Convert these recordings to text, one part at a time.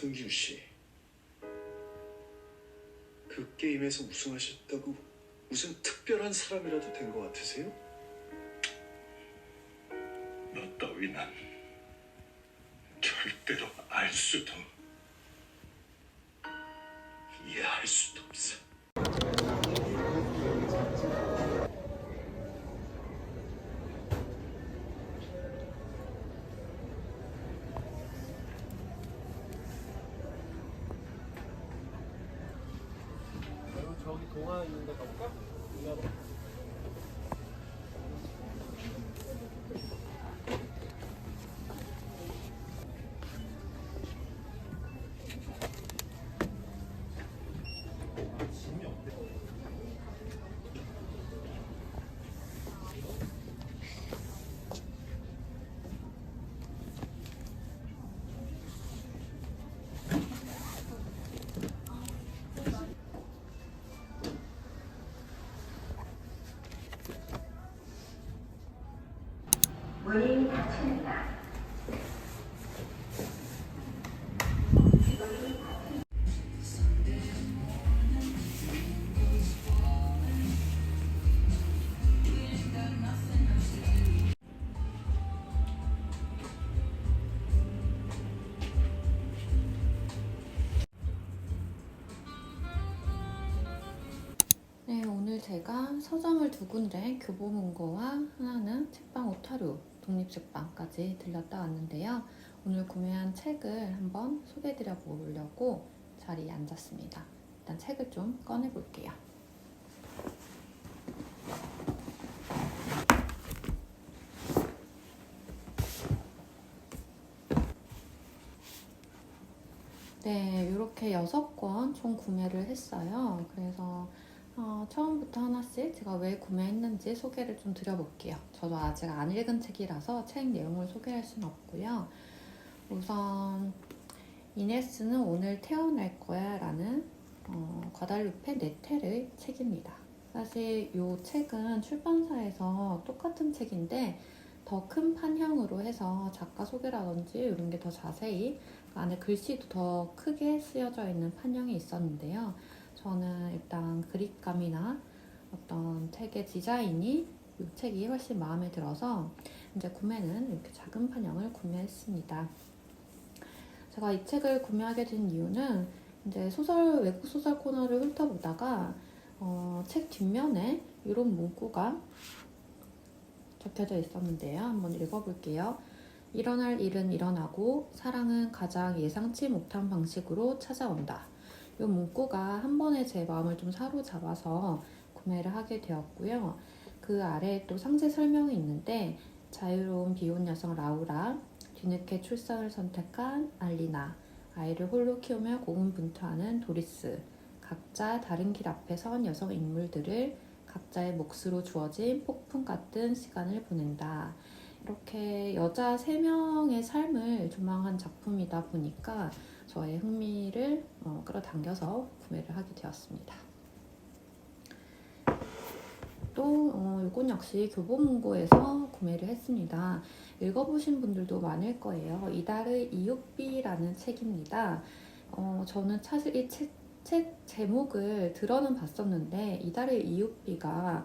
성규 씨, 그 게임에서 우승하셨다고 무슨 특별한 사람이라도 된 것 같으세요? 너 따위는 절대로 알 수도 이해할 수도 없어. 저기 동화 있는 데 가볼까? 문이 닫힙니다. 네, 오늘 제가 서점을 두 군데, 교보문고와 하나는 책방오타루 독립책방까지 들렸다 왔는데요. 오늘 구매한 책을 한번 소개해드려 보려고 자리에 앉았습니다. 일단 책을 좀 꺼내볼게요. 네, 이렇게 6권 총 구매를 했어요. 그래서 처음부터 하나씩 제가 왜 구매했는지 소개를 좀 드려볼게요. 저도 아직 안 읽은 책이라서 책 내용을 소개할 수는 없고요. 우선 이네스는 오늘 태어날 거야 라는 과달루페 네텔의 책입니다. 사실 이 책은 출판사에서 똑같은 책인데 더 큰 판형으로 해서 작가 소개라든지 이런 게 더 자세히 안에 글씨도 더 크게 쓰여져 있는 판형이 있었는데요. 저는 일단 그립감이나 어떤 책의 디자인이 이 책이 훨씬 마음에 들어서 이제 구매는 이렇게 작은 판형을 구매했습니다. 제가 이 책을 구매하게 된 이유는 이제 외국 소설 코너를 훑어보다가 책 뒷면에 이런 문구가 적혀져 있었는데요. 한번 읽어볼게요. 일어날 일은 일어나고 사랑은 가장 예상치 못한 방식으로 찾아온다. 이 문구가 한 번에 제 마음을 좀 사로잡아서 구매를 하게 되었고요. 그 아래에 또 상세 설명이 있는데 자유로운 비혼 여성 라우라, 뒤늦게 출산을 선택한 알리나, 아이를 홀로 키우며 고군분투하는 도리스, 각자 다른 길 앞에 선 여성 인물들을 각자의 몫으로 주어진 폭풍 같은 시간을 보낸다. 이렇게 여자 3명의 삶을 조망한 작품이다 보니까 저의 흥미를 끌어당겨서 구매를 하게 되었습니다. 또 이건 역시 교보문고에서 구매를 했습니다. 읽어보신 분들도 많을 거예요. 이달의 이웃비라는 책입니다. 저는 사실 이 책 제목을 들어는 봤었는데 이달의 이웃비가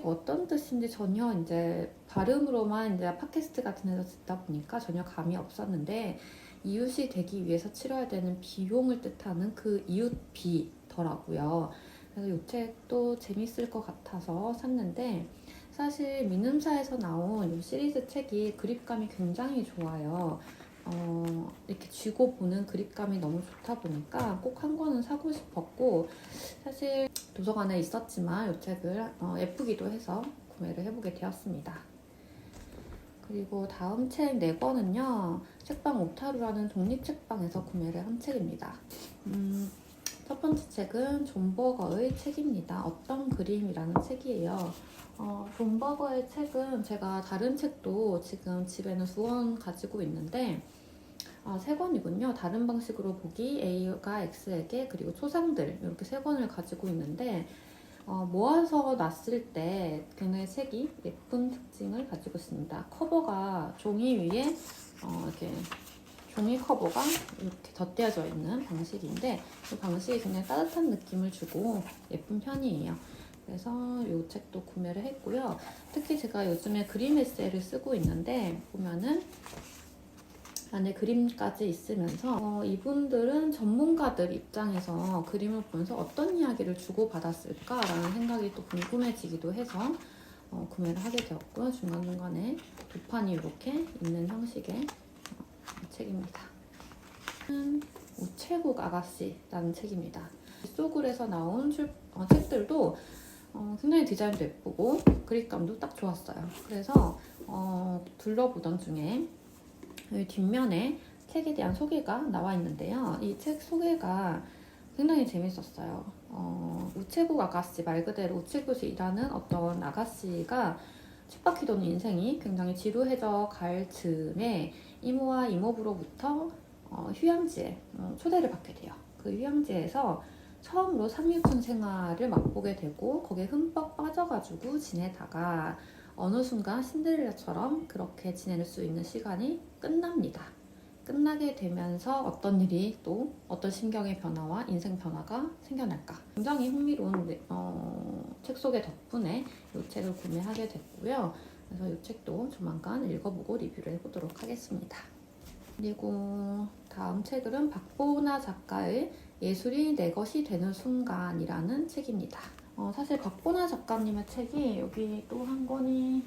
어떤 뜻인지 전혀 이제 발음으로만 이제 팟캐스트 같은 데서 듣다 보니까 전혀 감이 없었는데 이웃이 되기 위해서 치러야 되는 비용을 뜻하는 그 이웃비더라고요. 그래서 이 책도 재밌을 것 같아서 샀는데 사실 민음사에서 나온 이 시리즈 책이 그립감이 굉장히 좋아요. 이렇게 쥐고 보는 그립감이 너무 좋다 보니까 꼭 한 권은 사고 싶었고 사실 도서관에 있었지만 이 책을 예쁘기도 해서 구매를 해보게 되었습니다. 그리고 다음 책 4권은요. 책방오타루라는 독립책방에서 구매를 한 책입니다. 첫 번째 책은 존 버거의 책입니다. 어떤 그림이라는 책이에요. 존 버거의 책은 제가 다른 책도 지금 집에는 2권 가지고 있는데 3권이군요. 다른 방식으로 보기, A가 X에게, 그리고 초상들 이렇게 3권을 가지고 있는데 모아서 놨을 때 그의 색이 예쁜 특징을 가지고 있습니다. 커버가 종이 위에 이렇게 종이 커버가 이렇게 덧대어져 있는 방식인데 이 방식이 굉장히 따뜻한 느낌을 주고 예쁜 편이에요. 그래서 이 책도 구매를 했고요. 특히 제가 요즘에 그림 에세이를 쓰고 있는데 보면은 안에 그림까지 있으면서 이분들은 전문가들 입장에서 그림을 보면서 어떤 이야기를 주고받았을까라는 생각이 또 궁금해지기도 해서 구매를 하게 되었고요. 중간중간에 도판이 이렇게 있는 형식의 책입니다. 우체국 아가씨라는 책입니다. 소굴에서 나온 책들도 굉장히 디자인도 예쁘고 그립감도 딱 좋았어요. 그래서 둘러보던 중에 여기 뒷면에 책에 대한 소개가 나와 있는데요. 이 책 소개가 굉장히 재밌었어요. 우체국 아가씨, 말 그대로 우체국에서 일하는 어떤 아가씨가 쳇바퀴 도는 인생이 굉장히 지루해져 갈 즈음에 이모와 이모부로부터 휴양지에 초대를 받게 돼요. 그 휴양지에서 처음으로 삼육군 생활을 맛보게 되고 거기에 흠뻑 빠져가지고 지내다가 어느 순간 신데렐라처럼 그렇게 지낼 수 있는 시간이 끝납니다. 끝나게 되면서 어떤 일이 또 어떤 심경의 변화와 인생 변화가 생겨날까. 굉장히 흥미로운 책 소개 덕분에 이 책을 구매하게 됐고요. 그래서 이 책도 조만간 읽어보고 리뷰를 해보도록 하겠습니다. 그리고 다음 책은 박보나 작가의 예술이 내 것이 되는 순간이라는 책입니다. 사실 박보나 작가님의 책이 여기 또 한 권이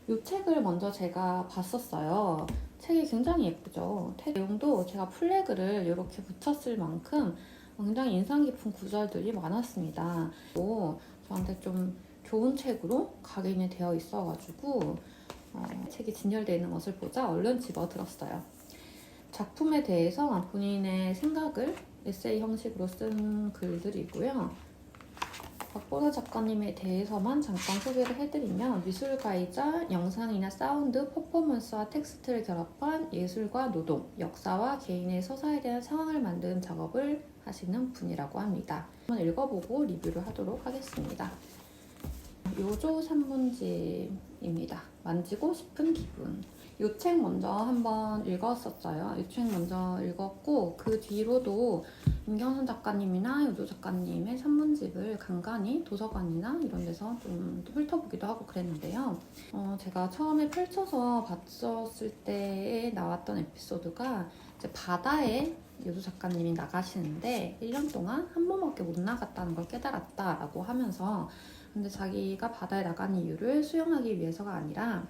이 책을 먼저 제가 봤었어요. 책이 굉장히 예쁘죠. 내용도 제가 플래그를 이렇게 붙였을 만큼 굉장히 인상 깊은 구절들이 많았습니다. 또 저한테 좀 좋은 책으로 각인이 되어 있어가지고 책이 진열되어 있는 것을 보자 얼른 집어들었어요. 작품에 대해서 본인의 생각을 에세이 형식으로 쓴 글들이고요. 박보나 작가님에 대해서만 잠깐 소개를 해드리면 미술가이자 영상이나 사운드, 퍼포먼스와 텍스트를 결합한 예술과 노동, 역사와 개인의 서사에 대한 상황을 만드는 작업을 하시는 분이라고 합니다. 한번 읽어보고 리뷰를 하도록 하겠습니다. 요조 산문집입니다. 만지고 싶은 기분. 이 책 먼저 한번 읽었었어요. 이 책 먼저 읽었고 그 뒤로도 임경선 작가님이나 요조 작가님의 산문집을 간간히 도서관이나 이런 데서 좀 훑어보기도 하고 그랬는데요. 제가 처음에 펼쳐서 봤었을 때에 나왔던 에피소드가 이제 바다에 요조 작가님이 나가시는데 1년 동안 한 번밖에 못 나갔다는 걸 깨달았다라고 하면서 근데 자기가 바다에 나간 이유를 수영하기 위해서가 아니라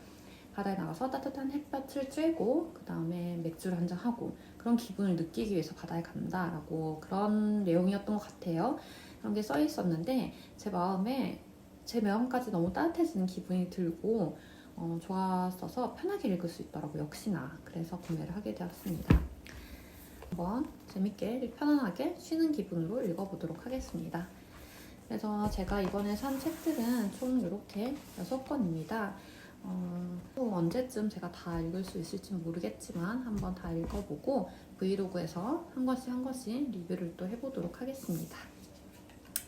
바다에 나가서 따뜻한 햇볕을 쬐고 그 다음에 맥주를 한잔 하고 그런 기분을 느끼기 위해서 바다에 간다라고 그런 내용이었던 것 같아요. 그런 게 써 있었는데 제 마음까지 너무 따뜻해지는 기분이 들고 좋았어서 편하게 읽을 수 있더라고요. 역시나. 그래서 구매를 하게 되었습니다. 한번 재밌게 편안하게 쉬는 기분으로 읽어보도록 하겠습니다. 그래서 제가 이번에 산 책들은 총 이렇게 6권입니다. 또 언제쯤 제가 다 읽을 수 있을지 모르겠지만 한번 다 읽어보고 브이로그에서 한 권씩 리뷰를 또 해보도록 하겠습니다.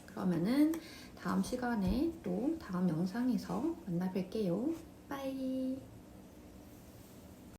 그러면은 다음 시간에 또 다음 영상에서 만나 뵐게요. 빠이.